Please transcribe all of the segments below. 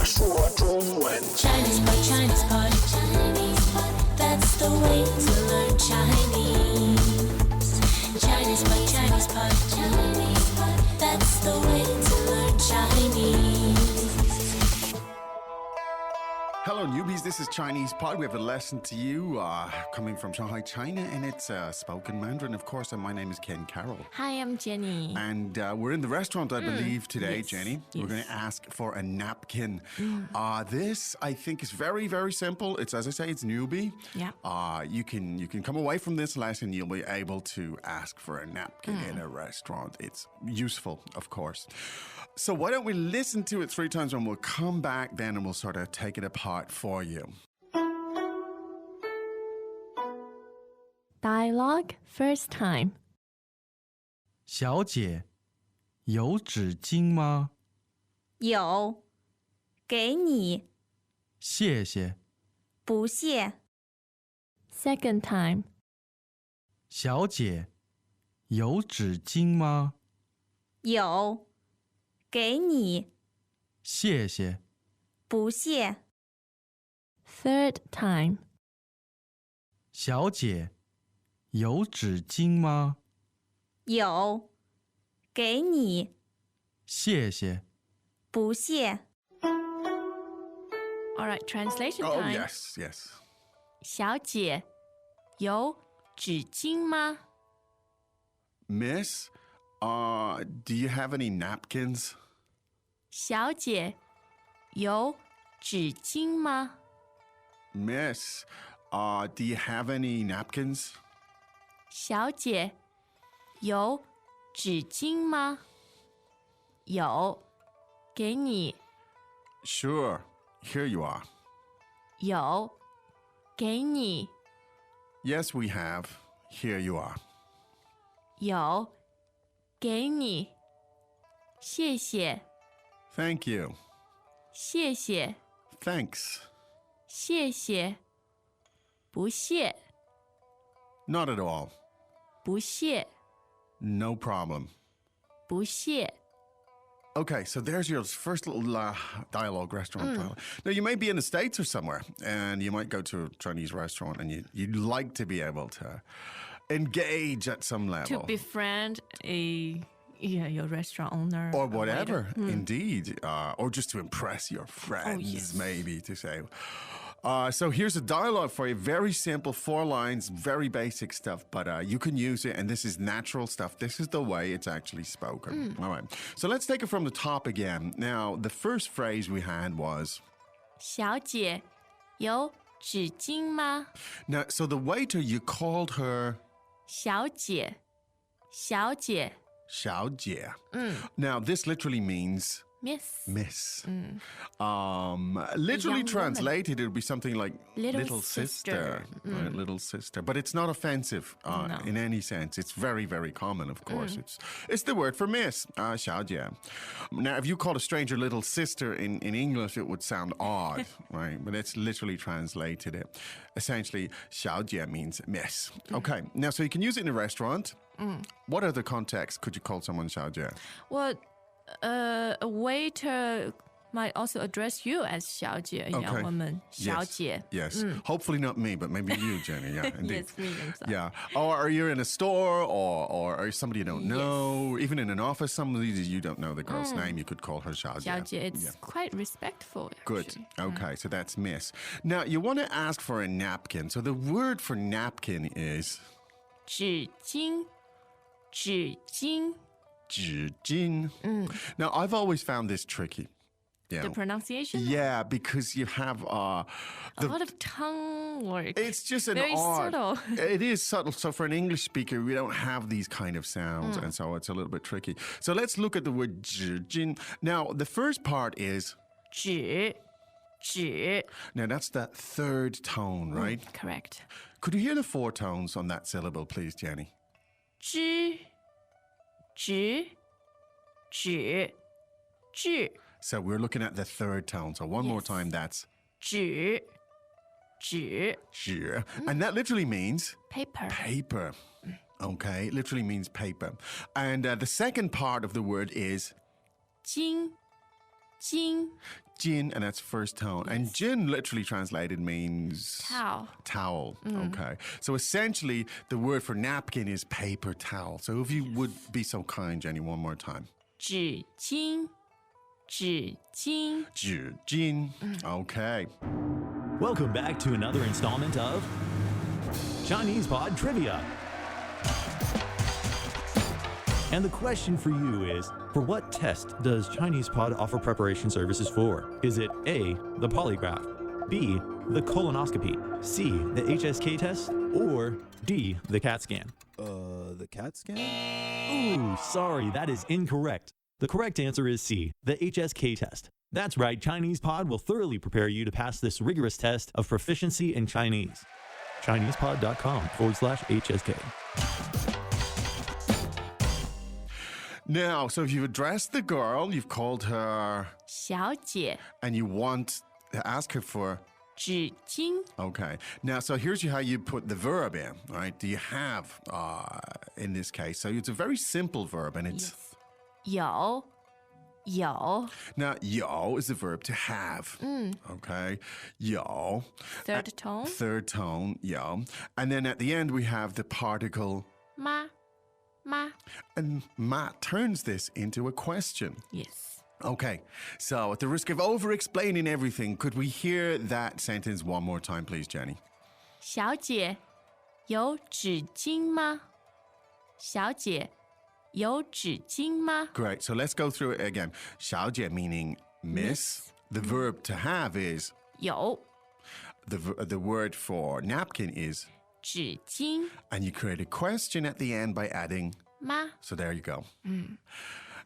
说中文。 Chinese pot, Chinese pot, Chinese pot. That's the way to learn Chinese. Chinese pot, Chinese pot, Chinese pot. That's the way to learn Chinese. Hello, newbies. This is Chinese Pod. We have a lesson to you coming from Shanghai, China, and it's spoken Mandarin, of course. And my name is Ken Carroll. Hi, I'm Jenny. And we're in the restaurant, I believe, today, yes, Jenny. We're yes. going to ask for a napkin. This, I think, is very, very simple. It's, as I say, it's newbie. Yeah. You can come away from this lesson. You'll be able to ask for a napkin in a restaurant. It's useful, of course. So why don't we listen to it 3 times and we'll come back then and we'll sort of take it apart for you. Dialogue first time. 小姐，有纸巾吗？有，给你，谢谢。不谢。 Second time. 小姐，有纸巾吗？有，给你，谢谢。不谢。 Third time. 小姐，有纸巾吗？有，给你，谢谢。不谢。 All right, translation Oh, time. yes, yes. 小姐，有纸巾吗？ Miss, do you have any napkins? 小姐，有纸巾吗？ Miss, do you have any napkins? 小姐，有纸巾吗？有，给你。 Sure. Here you are. 有，给你。 Yes, we have. Here you are. 有，给你。谢谢， Thank you. 谢谢， Thanks. 谢谢。不谢， Not at all. 不谢， No problem. 不谢。 Okay, so there's your first little dialogue restaurant dialogue. Now, you may be in the States or somewhere, and you might go to a Chinese restaurant, and you'd like to be able to engage at some level. To befriend your restaurant owner. Or waiter. whatever, indeed. Or just to impress your friends, yes. maybe, to say. So here's a dialogue for you. Very simple, 4 lines, very basic stuff, but you can use it, and this is natural stuff. This is the way it's actually spoken. All right. So let's take it from the top again. Now, the first phrase we had was... 小姐，有纸巾吗？ Now, so the waiter, you called her... 小姐，小姐 Xiao Jie. Now, this literally means...，Miss Miss. Literally young translated, it would be something like Little sister. sister. Right? Little sister. But it's not offensive No. in any sense. It's very, very common, of course. It's the word for miss, xiaojie. Now, if you called a stranger little sister in English, it would sound odd, right? But it's literally translated it. Essentially, xiaojie means miss. Okay, now, so you can use it in a restaurant. What other context could you call someone xiaojie? Well, a waiter might also address you as 小姐, a young woman, 小姐. Yes. Hopefully not me, but maybe you, Jenny. Yeah, indeed. Yes, me and so. Yeah. Or you're in a store or are somebody you don't know. Even in an office, somebody that you don't know the girl's name, you could call her 小姐. 小姐, it's quite respectful. Good. Actually. Okay, so that's miss. Now, you want to ask for a napkin. So the word for napkin is... 纸巾, 纸巾. 纸巾. Now, I've always found this tricky. Yeah. The pronunciation? Yeah, because you have... a lot of tongue work. It's just an Very odd. subtle. It is subtle. So for an English speaker, we don't have these kind of sounds, and so it's a little bit tricky. So let's look at the word 纸巾. Now, the first part is... 纸, 纸. Now, that's the third tone, right? Correct. Could you hear the 4 tones on that syllable, please, Jenny? 知, 直, 纸, 智. So we're looking at the third tone. So one more time, that's... 纸, 纸. 纸. And that literally means... Paper. Paper. Okay, literally means paper. And the second part of the word is... 巾, Jin. Jin, and that's first tone. And Jin literally translated means Towel. towel. Okay. So essentially, the word for napkin is paper towel. So if you would be so kind, Jenny, one more time. 纸巾。纸巾。 Jin. Okay. Welcome back to another installment of Chinese Pod Trivia. And the question for you is, for what test does Chinese Pod offer preparation services for? Is it A, the polygraph, B, the colonoscopy, C, the HSK test, or D, the CAT scan? The CAT scan? Ooh, sorry, that is incorrect. The correct answer is C, the HSK test. That's right, Chinese Pod will thoroughly prepare you to pass this rigorous test of proficiency in Chinese. ChinesePod.com/HSK. Now, so if you've addressed the girl, you've called her, 小姐。 and you want to ask her for, 纸巾。 okay. Now, so here's how you put the verb in, right? Do you have, in this case? So it's a very simple verb, and it's, 有。有。 now, yo is the verb to have, okay? Yo. Third tone. Third tone, yo. And then at the end, we have the particle, 妈。妈。 and Matt turns this into a question. Yes. Okay, so at the risk of over-explaining everything, could we hear that sentence one more time, please, Jenny? 小姐，有纸巾吗？小姐，有纸巾吗？ Great, so let's go through it again. 小姐 meaning miss. The verb to have is, 有 the word for napkin is, 纸巾 and you create a question at the end by adding, 吗？ so there you go.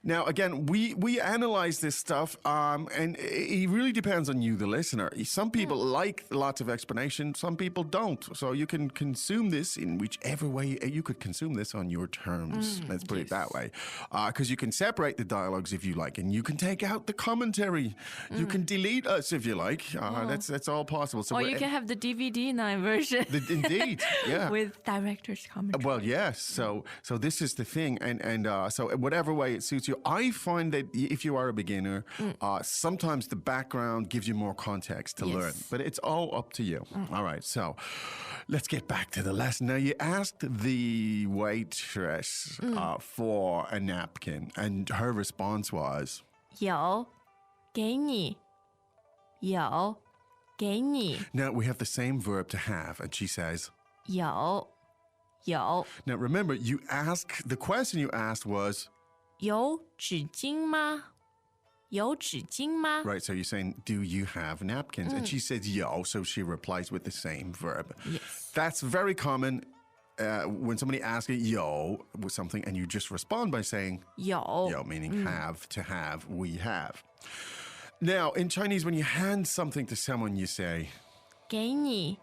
Now, again, we analyze this stuff, and it really depends on you, the listener. Some people like lots of explanation, some people don't. So you can consume this in whichever way you could consume this on your terms. Let's put it that way. Because you can separate the dialogues if you like, and you can take out the commentary. You can delete us if you like. That's all possible. So Or you can have the DVD 9 version. Indeed, yeah. With director's commentary. Well, yes. So this is the thing, and so whatever way it suits you. I find that if you are a beginner, sometimes the background gives you more context to learn, but it's all up to you. All right. So let's get back to the lesson. Now, you asked the waitress for a napkin, and her response was, 有，给你。有，给你。 now we have the same verb to have, and she says, 有，有。 now remember, the question you asked was, 有纸巾吗？有纸巾吗？ right, so you're saying, do you have napkins? And she says, yo, so she replies with the same verb. Yes. That's very common when somebody asks you, yo, with something, and you just respond by saying, 有。 yo, meaning have, to have, we have. Now, in Chinese, when you hand something to someone, you say, 给你。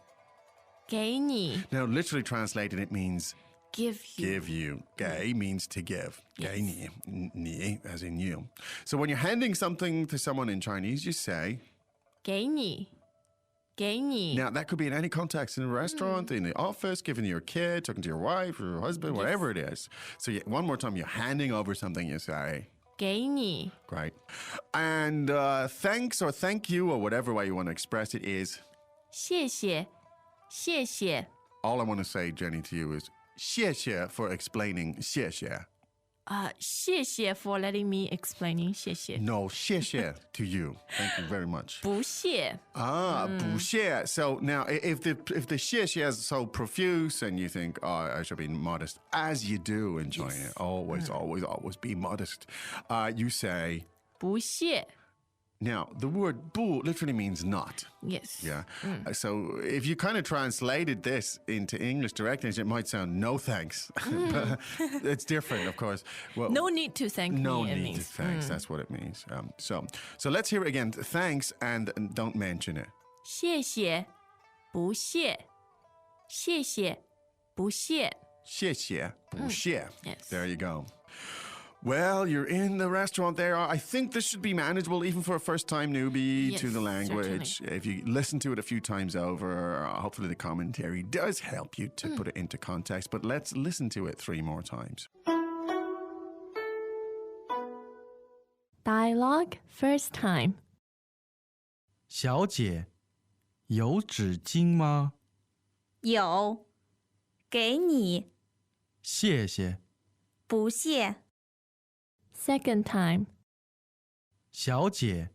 给你。 now, literally translated, it means Give you. give you. Gei means to give. Gei ni, ni, as in you. So when you're handing something to someone in Chinese, you say, 给你。给你。 now, that could be in any context, in a restaurant, in the office, giving to your kid, talking to your wife or your husband, whatever it is. So one more time, you're handing over something, you say, 给你。 great. And thanks or thank you or whatever way you want to express it is, 谢谢。谢谢。 all I want to say, Jenny, to you is, 谢谢 for explaining 谢谢. 谢谢 for letting me explaining 谢谢。 No, 谢谢 to you. Thank you very much. 不谢。 不谢. So now, if the 谢谢is so profuse and you think, oh, I should be modest, as you do in China, always be modest, you say, 不谢。 now, the word 不 literally means not. Yes. Yeah. So if you kind of translated this into English directly, it might sound no thanks. But it's different, of course. Well, No need to thank no me. It need to means. thanks. That's what it means. So let's hear it again. Thanks and don't mention it. 谢谢。不谢。谢谢。不谢。谢谢,不谢. Yes. There you go. Well, you're in the restaurant there. I think this should be manageable even for a first-time newbie Yes, to the language. certainly. If you listen to it a few times over, hopefully the commentary does help you to put it into context. But let's listen to it 3 more times. Dialogue first time. 小姐，有纸巾吗？有，给你，谢谢。不谢。 Second time. 小姐，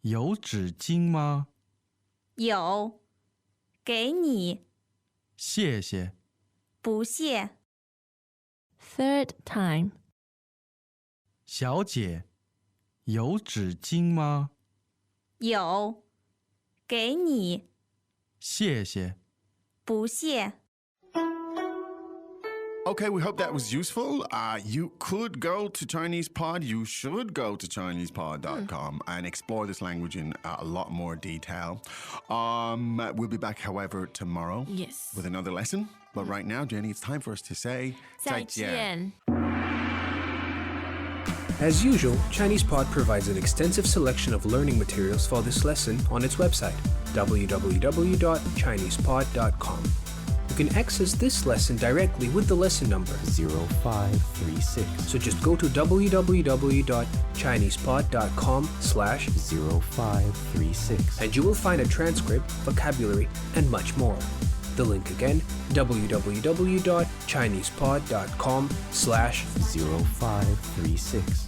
有纸巾吗？有，给你，谢谢。不谢。 Third time. 小姐，有纸巾吗？有，给你，谢谢。不谢。 Okay, we hope that was useful. You could go to ChinesePod. You should go to ChinesePod.com and explore this language in a lot more detail. We'll be back, however, tomorrow Yes. with another lesson. But right now, Jenny, it's time for us to say 再见. As usual, ChinesePod provides an extensive selection of learning materials for this lesson on its website, www.chinesepod.com. You can access this lesson directly with the lesson number 0536. So just go to www.chinesepod.com/0536 and you will find a transcript, vocabulary, and much more. The link again, www.chinesepod.com/0536.